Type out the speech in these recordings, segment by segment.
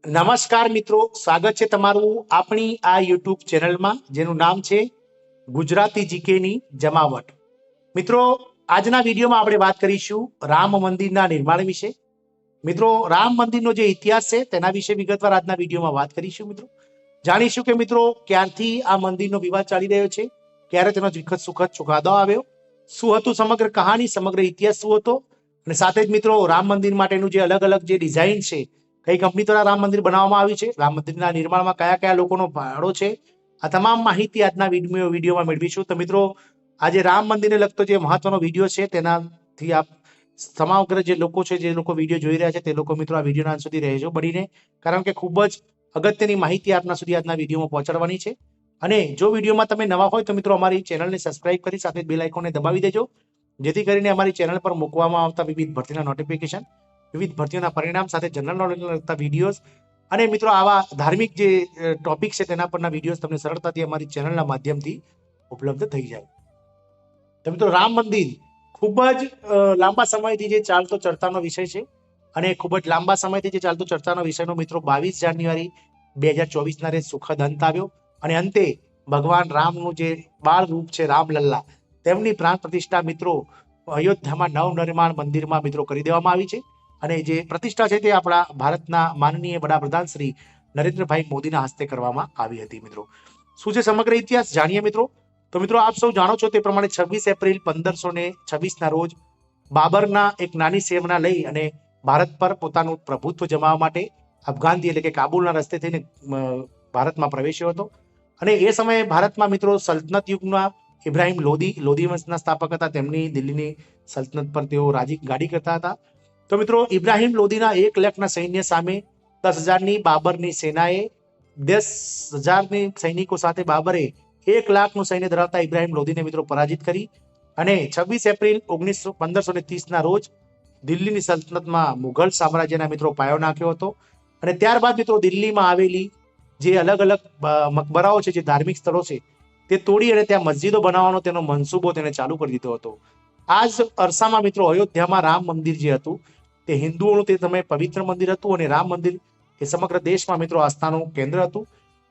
નમસ્કાર મિત્રો, સ્વાગત છે તમારું આપણી આ યુટ્યુબ ચેનલમાં જેનું નામ છે ગુજરાતી જીકેની જમાવટ. મિત્રો, આજના વિડીયોમાં આપણે વાત કરીશું રામ મંદિરના નિર્માણ વિશે. મિત્રો, રામ મંદિરનો જે ઇતિહાસ છે તેના વિશે વિગતવાર આજના વિડીયોમાં વાત કરીશું. મિત્રો, જાણીશું કે મિત્રો ક્યારથી આ મંદિરનો વિવાદ ચાલી રહ્યો છે, ક્યારે તેનો સુખદ ચુકાદો આવ્યો, શું હતું સમગ્ર કહાની, સમગ્ર ઇતિહાસ શું હતો, અને સાથે જ મિત્રો રામ મંદિર માટેનું જે અલગ અલગ જે ડિઝાઇન છે, કઈ કંપની દ્વારા રામ મંદિર બનાવવામાં આવ્યું છે, રામ મંદિરના નિર્માણમાં કયા કયા લોકોનો ફાળો છે, આ તમામ માહિતી આજના વિડીયોમાં મેળવીશું. તો મિત્રો, આજે રામ મંદિરને લગતો જે મહત્વનો વિડીયો છે તેનાથી આપ સમગ્ર જે લોકો છે, જે લોકો વિડીયો જોઈ રહ્યા છે તે લોકો મિત્રો આ વિડીયોના અંત સુધી રહેજો બનીને, કારણ કે ખૂબ જ અગત્યની માહિતી આપના સુધી આજના વિડીયોમાં પહોંચાડવાની છે. અને જો વિડીયોમાં તમે નવા હોય તો મિત્રો અમારી ચેનલને સબસ્ક્રાઇબ કરી સાથે બેલ આઇકોનને દબાવી દેજો, જેથી કરીને અમારી ચેનલ પર મૂકવામાં આવતા વિવિધ ભરતીના નોટિફિકેશન, વિવિધ ભરતીઓના પરિણામ સાથે જનરલ નોલેજને લગતા વિડીયોઝ અને મિત્રો આવા ધાર્મિક જે ટોપિક છે તેના પરના વિડીયોઝ તમને સરળતાથી અમારી ચેનલના માધ્યમથી ઉપલબ્ધ થઈ જાય. તો મિત્રો, રામ મંદિર ખૂબ જ લાંબા સમયથી જે ચાલતો ચર્ચાનો વિષય છે અને ખૂબ જ લાંબા સમયથી જે ચાલતો ચર્ચાનો વિષયનો મિત્રો 22 જાન્યુઆરી 2024 રોજ સુખદ અંત આવ્યો અને અંતે ભગવાન રામનું જે બાળ રૂપ છે રામલલ્લા, તેમની પ્રાણ પ્રતિષ્ઠા મિત્રો અયોધ્યામાં નવનિર્માણ મંદિરમાં મિત્રો કરી દેવામાં આવી છે. અને જે પ્રતિષ્ઠા છે તે આપણા ભારતના માનનીય વડાપ્રધાન શ્રી નરેન્દ્રભાઈ મોદીના હસ્તે કરવામાં આવી હતી. મિત્રો, શું છે સમગ્ર ઇતિહાસ જાણીએ મિત્રો. તો મિત્રો, આપ સૌ જાણો છો તે પ્રમાણે 26 એપ્રિલ 1526 રોજ બાબરના એક નાની સેના લઈ અને ભારત પર પોતાનું પ્રભુત્વ જમાવવા માટે અફઘાનથી એટલે કે કાબુલના રસ્તે થઈને ભારતમાં પ્રવેશ્યો હતો. અને એ સમયે ભારતમાં મિત્રો સલ્તનત યુગના ઇબ્રાહિમ લોધી વંશના સ્થાપક હતા. તેમની દિલ્હીની સલ્તનત પર તેઓ ગાડી કરતા હતા. તો મિત્રો, ઇબ્રાહિમ લોધીના 1 લાખના સૈન્ય સામે 10,000ની બાબરની સેનાએ 10,000ની સૈનિકો સાથે બાબરે 1 લાખનું સૈન્ય ધરાવતા ઇબ્રાહિમ લોધીને મિત્રો પરાજિત કરી અને 26 એપ્રિલ 1530 રોજ દિલ્હીની સલ્તનતમાં મુઘલ સામ્રાજ્યના મિત્રો પાયો નાખ્યો હતો. અને ત્યારબાદ મિત્રો દિલ્હીમાં આવેલી જે અલગ અલગ મકબરાઓ છે, જે ધાર્મિક સ્થળો છે, તે તોડી અને ત્યાં મસ્જિદો બનાવવાનો તેનો મનસૂબો તેને ચાલુ કરી દીધો હતો. આ જ અરસામાં મિત્રો અયોધ્યામાં રામ મંદિર જે હતું તે હિન્દુઓનું તે સમયે પવિત્ર મંદિર હતું અને રામ મંદિર એ સમગ્ર દેશમાં મિત્રો આસ્થાનું કેન્દ્ર હતું,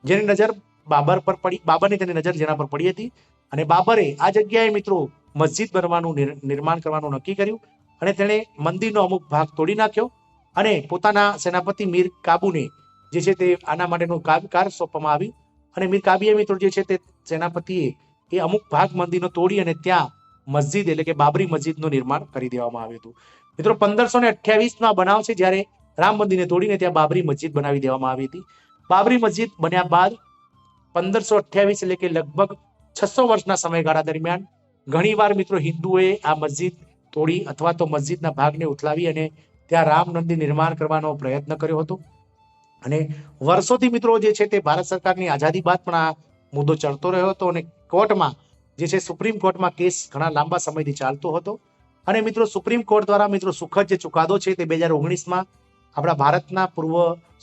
જેની નજર બાબર પર પડી. બાબરની તેની નજર જેના પર પડી હતી અને બાબરે આ જગ્યાએ મિત્રો મસ્જિદ બનવાનું નિર્માણ કરવાનું નક્કી કર્યું અને તેણે મંદિરનો અમુક ભાગ તોડી નાખ્યો અને પોતાના સેનાપતિ મીર કાબુને જે છે તે આના માટેનું કાર સોંપવામાં આવ્યું. અને મીર કાબીએ મિત્રો જે છે તે સેનાપતિએ એ અમુક ભાગ મંદિરનો તોડી અને ત્યાં મસ્જિદ એટલે કે બાબરી મસ્જિદનું નિર્માણ કરી દેવામાં આવ્યું હતું. મિત્રો, 1528 બનાવ છે જ્યારે રામ મંદિરને તોડીને ત્યાં બાબરી મસ્જિદ બનાવી દેવામાં આવી હતી. બાબરી મસ્જિદ બન્યા બાદ 1528 એટલે કે લગભગ 600 વર્ષના સમયગાળા દરમિયાન ઘણીવાર મિત્રો હિન્દુઓએ આ મસ્જિદ તોડી અથવા તો મસ્જિદના ભાગને ઉથલાવી અને ત્યાં રામ મંદિર નિર્માણ કરવાનો પ્રયત્ન કર્યો હતો. અને વર્ષોથી મિત્રો જે છે તે ભારત સરકારની આઝાદી બાદ પણ આ મુદ્દો ચડતો રહ્યો હતો અને કોર્ટમાં જે છે સુપ્રીમ કોર્ટમાં કેસ ઘણા લાંબા સમયથી ચાલતો હતો. અને મિત્રો સુપ્રીમ કોર્ટ દ્વારા મિત્રો સુખદ જે ચુકાદો છે તે 2019માં આપણા ભારતના પૂર્વ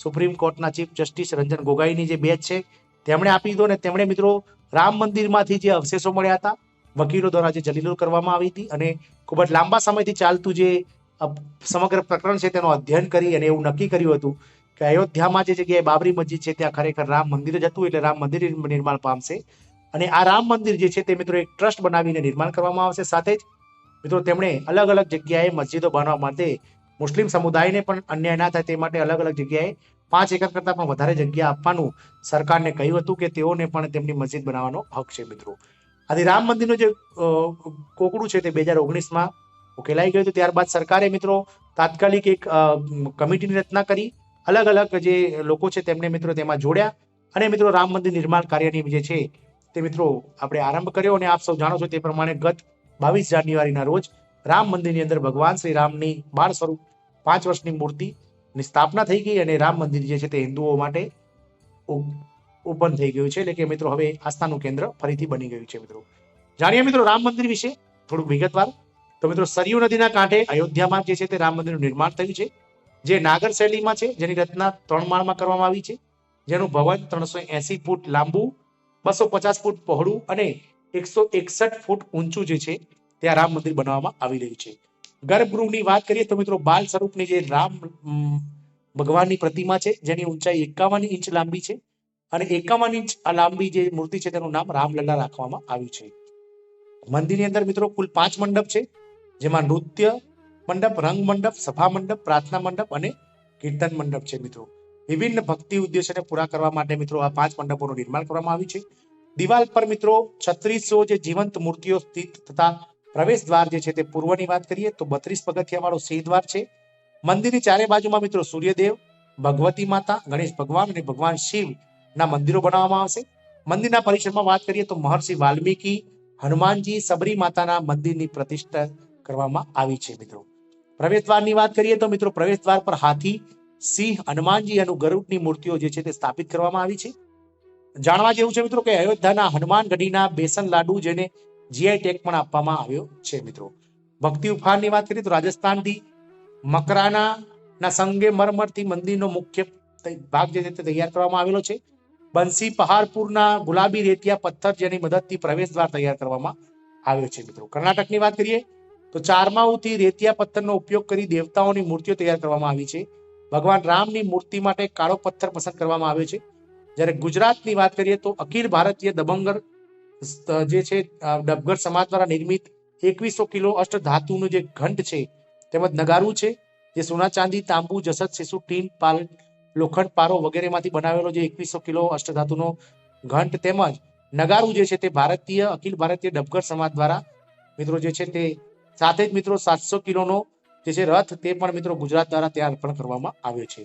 સુપ્રીમ કોર્ટના ચીફ જસ્ટિસ રંજન ગોગોઈની જે બેચ છે તેમણે આપી દીધો અને તેમણે મિત્રો રામ મંદિરમાંથી જે અવશેષો મળ્યા હતા વકીલો દ્વારા જે દલીલો કરવામાં આવી હતી અને ખૂબ જ લાંબા સમયથી ચાલતું જે સમગ્ર પ્રકરણ છે તેનું અધ્યયન કરી અને એવું નક્કી કર્યું હતું કે અયોધ્યામાં જે જગ્યાએ બાબરી મસ્જિદ છે ત્યાં ખરેખર રામ મંદિર જ હતું, એટલે રામ મંદિર નિર્માણ પામશે. અને આ રામ મંદિર જે છે તે મિત્રો એક ટ્રસ્ટ બનાવીને નિર્માણ કરવામાં આવશે. સાથે જ મિત્રો તેમણે અલગ અલગ જગ્યાએ મસ્જિદો બનાવવા માટે મુસ્લિમ સમુદાયને પણ અન્યાય ના થાય તે માટે અલગ અલગ જગ્યાએ 5 એકર કરતાં પણ વધારે જગ્યા આપવાનું સરકારને કહ્યું હતું કે તેઓને પણ તેમની મસ્જિદ બનાવવાનો હક છે. મિત્રો, આથી રામ મંદિરનું જે કોકડું છે તે 2019માં ઉકેલાઈ ગયું હતું. ત્યારબાદ સરકારે મિત્રો તાત્કાલિક એક કમિટીની રચના કરી, અલગ અલગ જે લોકો છે તેમને મિત્રો તેમાં જોડ્યા અને મિત્રો રામ મંદિર નિર્માણ કાર્યની જે છે તે મિત્રો આપણે આરંભ કર્યો. અને આપ સૌ જાણો છો તે પ્રમાણે ગત 22 જાન્યુઆરીના રોજ રામ મંદિરની અંદર ભગવાન શ્રી રામની બાળ સ્વરૂપ 5 વર્ષની મૂર્તિની સ્થાપના થઈ ગઈ અને રામ મંદિર જે છે તે હિન્દુઓ માટે ઓપન થઈ ગયું છે, એટલે કે મિત્રો હવે આસ્થાનું કેન્દ્ર ફરીથી બની ગયું છે. મિત્રો, જાણીએ મિત્રો રામ મંદિર વિશે થોડું વિગતવાર. તો મિત્રો, સરયુ નદીના કાંઠે અયોધ્યામાં જે છે તે રામ મંદિરનું નિર્માણ થયું છે, જે નાગર શૈલીમાં છે, જેની રચના 3 માળમાં કરવામાં આવી છે, જેનું ભવન 380 ફૂટ લાંબુ, 250 ફૂટ પહોળું અને 161 ફૂટ ઊંચું જે છે ત્યાં રામ મંદિર બનાવવામાં આવી રહ્યું છે. ગર્ભગૃહની વાત કરીએ તો મિત્રો બાલ સ્વરૂપની જે રામ ભગવાનની પ્રતિમા છે, જેની ઊંચાઈ 51 ઇંચ લાંબી છે અને 51 ઇંચ આ લાંબી જે મૂર્તિ છે તેનું નામ રામલલ્લા રાખવામાં આવ્યું છે. મંદિરની અંદર મિત્રો કુલ 5 મંડપ છે, જેમાં નૃત્ય મંડપ, રંગ મંડપ, સભા મંડપ, પ્રાર્થના મંડપ અને કીર્તન મંડપ છે. મિત્રો વિભિન્ન ભક્તિ ઉદ્દેશોને પૂરા કરવા માટે મિત્રો આ 5 મંડપોનું નિર્માણ કરવામાં આવ્યું છે. દિવાલ પર મિત્રો 3600 જે જીવંત મૂર્તિઓ સ્થિત તથા પ્રવેશ દ્વાર જે છે તે પૂર્વની વાત કરીએ તો 32 પગથિયા વાળો સિંહ દ્વાર છે. મંદિરની ચારે બાજુમાં મિત્રો સૂર્યદેવ, ભગવતી માતા, ગણેશ ભગવાન અને ભગવાન શિવ ના મંદિરો બનાવવામાં આવશે. મંદિરના પરિસરમાં વાત કરીએ તો મહર્ષિ વાલ્મીકી, હનુમાનજી, સબરી માતાના મંદિરની પ્રતિષ્ઠા કરવામાં આવી છે. મિત્રો પ્રવેશદ્વારની વાત કરીએ તો મિત્રો પ્રવેશદ્વાર પર હાથી, સિંહ, હનુમાનજી અને ગરુડની મૂર્તિઓ જે છે તે સ્થાપિત કરવામાં આવી છે. જાણવા જેવું છે મિત્રો કે અયોધ્યાના હનુમાન ગઢીના બેસન લાડુ જેને જીઆઈ ટેગ પણ આપવામાં આવ્યો છે. મિત્રો ભક્તિ ઉપહારની વાત કરીએ તો રાજસ્થાનથી મકરાના સંગે મરમરથી મંદિરનો મુખ્ય ભાગ જે છે તે તૈયાર કરવામાં આવેલો છે. બંસી પહાડપુરના ગુલાબી રેતિયા પથ્થર જેની મદદથી પ્રવેશદ્વાર તૈયાર કરવામાં આવ્યો છે. મિત્રો કર્ણાટકની વાત કરીએ તો ચારમાઉથી રેતિયા પથ્થરનો ઉપયોગ કરી દેવતાઓની મૂર્તિઓ તૈયાર કરવામાં આવી છે. ભગવાન રામની મૂર્તિ માટે કાળો પથ્થર પસંદ કરવામાં આવ્યો છે. જ્યારે ગુજરાતની વાત કરીએ તો અખિલ ભારતીય દબંગર જે છે ડબગર સમાજ દ્વારા નિર્મિત 2100 કિલો અષ્ટધાતુનું જે ઘંટ છે તેમજ નગારું છે, જે સોના, ચાંદી, તાંબુ, જસત, શીશુ, ટીન, પાલ, લોખંડ, પારો વગેરેમાંથી બનાવેલો જે 2100 કિલો અષ્ટધાતુનો ઘંટ તેમજ નગારું જે છે તે અખિલ ભારતીય ડબગર સમાજ દ્વારા મિત્રો જે છે તે સાથે જ મિત્રો 700 કિલોનો જે છે રથ તે પણ મિત્રો ગુજરાત દ્વારા ત્યાં અર્પણ કરવામાં આવ્યો છે.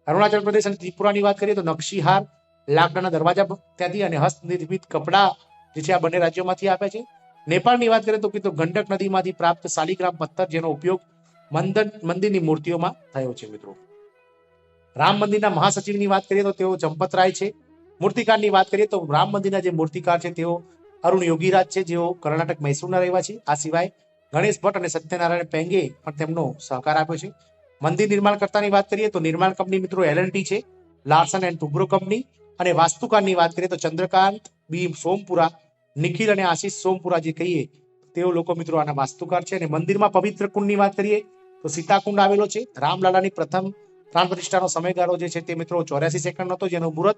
અરુણાચલ પ્રદેશ અને ત્રિપુરાની વાત કરીએ તો નકશીહાર, લાકડાના દરવાજા ત્યાંથી અને હસ્તનિર્મિત કપડા જે છે આ બંને રાજ્યોમાંથી આપ્યા છે. નેપાળની વાત કરીએ તો ગંડક નદીમાંથી પ્રાપ્ત શાલિગ્રામ પથ્થર જેનો ઉપયોગ મંદિરની મૂર્તિઓમાં થયો છે. મિત્રો રામ મંદિરના મહાસચિવની વાત કરીએ તો તેઓ ચંપતરાય છે. મૂર્તિકારની વાત કરીએ તો રામ મંદિરના જે મૂર્તિકાર છે તેઓ અરુણ યોગીરાજ છે, જેઓ કર્ણાટક મૈસૂરના રહેવાસી. આ સિવાય ગણેશ ભટ્ટ અને સત્યનારાયણ પેંગે પણ તેમનો સહકાર આપ્યો છે. મંદિર નિર્માણકર્તાની વાત કરીએ તો નિર્માણ કંપની મિત્રો L&T છે, લાર્સન એન્ડ ટુબ્રો કંપની. અને વાસ્તુકારની વાત કરીએ તો ચંદ્રકાંત બી સોમપુરા, નિખિલ અને આશીષ સોમપુરા જે કહીએ તેઓ લોકો મિત્રો આના વાસ્તુકાર છે. અને મંદિરમાં પવિત્ર કુંડની વાત કરીએ તો સીતાકુંડ આવેલો છે. રામલાલાની પ્રથમ પ્રાણ પ્રતિષ્ઠાનો સમયગાળો જે છે તે મિત્રો 84 સેકન્ડનો હતો, જેનો મુહૂર્ત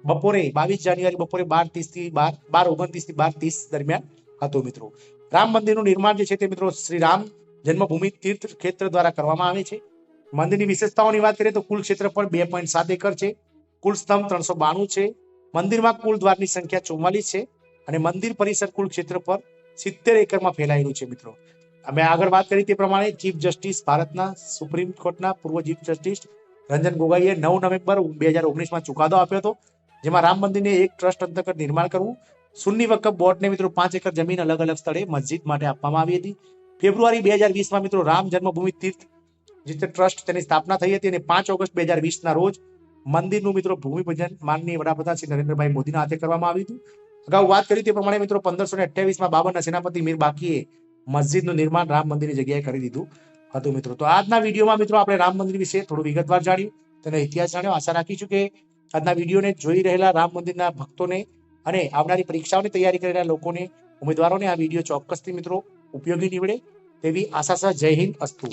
બપોરે 22 જાન્યુઆરી બપોરે 12:29 થી 12:29 દરમિયાન હતું. મિત્રો રામ મંદિરનું નિર્માણ જે છે તે મિત્રો શ્રી રામ જન્મભૂમિ તીર્થ ક્ષેત્ર દ્વારા કરવામાં આવે છે. મંદિરની વિશેષતાઓની વાત કરીએ તો કુલ ક્ષેત્રફળ 2.7 એકર છે. કુલ સ્તંભ 392 છે. મંદિરમાં કુલ દ્વારની સંખ્યા 44 છે અને મંદિર પરિસર કુલ ક્ષેત્રફળ 70 એકરમાં ફેલાયેલું છે. મિત્રો અમે આગળ વાત કરી તે પ્રમાણે ચીફ જસ્ટિસ ભારતના સુપ્રીમ કોર્ટના પૂર્વ ચીફ જસ્ટિસ રંજન ગોગોઈએ 9 નવેમ્બર 2019માં ચુકાદો આપ્યો હતો, જેમાં રામ મંદિરને એક ટ્રસ્ટ અંતર્ગત નિર્માણ કરવું, સુન્ની વકફ બોર્ડને મિત્રો 5 એકર જમીન અલગ અલગ સ્થળે મસ્જિદ માટે આપવામાં આવી હતી. ફેબ્રુઆરી 2020માં મિત્રો રામ જન્મભૂમિ તીર્થ જે ટ્રસ્ટ તેની સ્થાપના થઈ હતી અને 5 ઓગસ્ટ 2020ના રોજ મંદિરનું મિત્રો ભૂમિપૂજન માનનીય વડાપ્રધાન શ્રી નરેન્દ્રભાઈ મોદીના હાથે કરવામાં આવ્યું હતું. અગાઉ વાત કરી તે પ્રમાણે મિત્રો 1528માં બાબરના સેનાપતિ મીર બાકીએ મસ્જિદનું નિર્માણ રામ મંદિરની જગ્યાએ કરી દીધું હતું. મિત્રો તો આજના વિડીયોમાં મિત્રો આપણે રામ મંદિર વિશે થોડું વિગતવાર જાણ્યું, તેનો ઇતિહાસ જાણ્યો. આશા રાખીશું કે આજના વિડીયોને જોઈ રહેલા રામ મંદિરના ભક્તોને અને આવનારી પરીક્ષાઓની તૈયારી કરી રહેલા લોકોને, ઉમેદવારોને આ વિડીયો ચોક્કસથી મિત્રો ઉપયોગી નીવડે તેવી આશા. જય હિન્દ, અસ્તુ.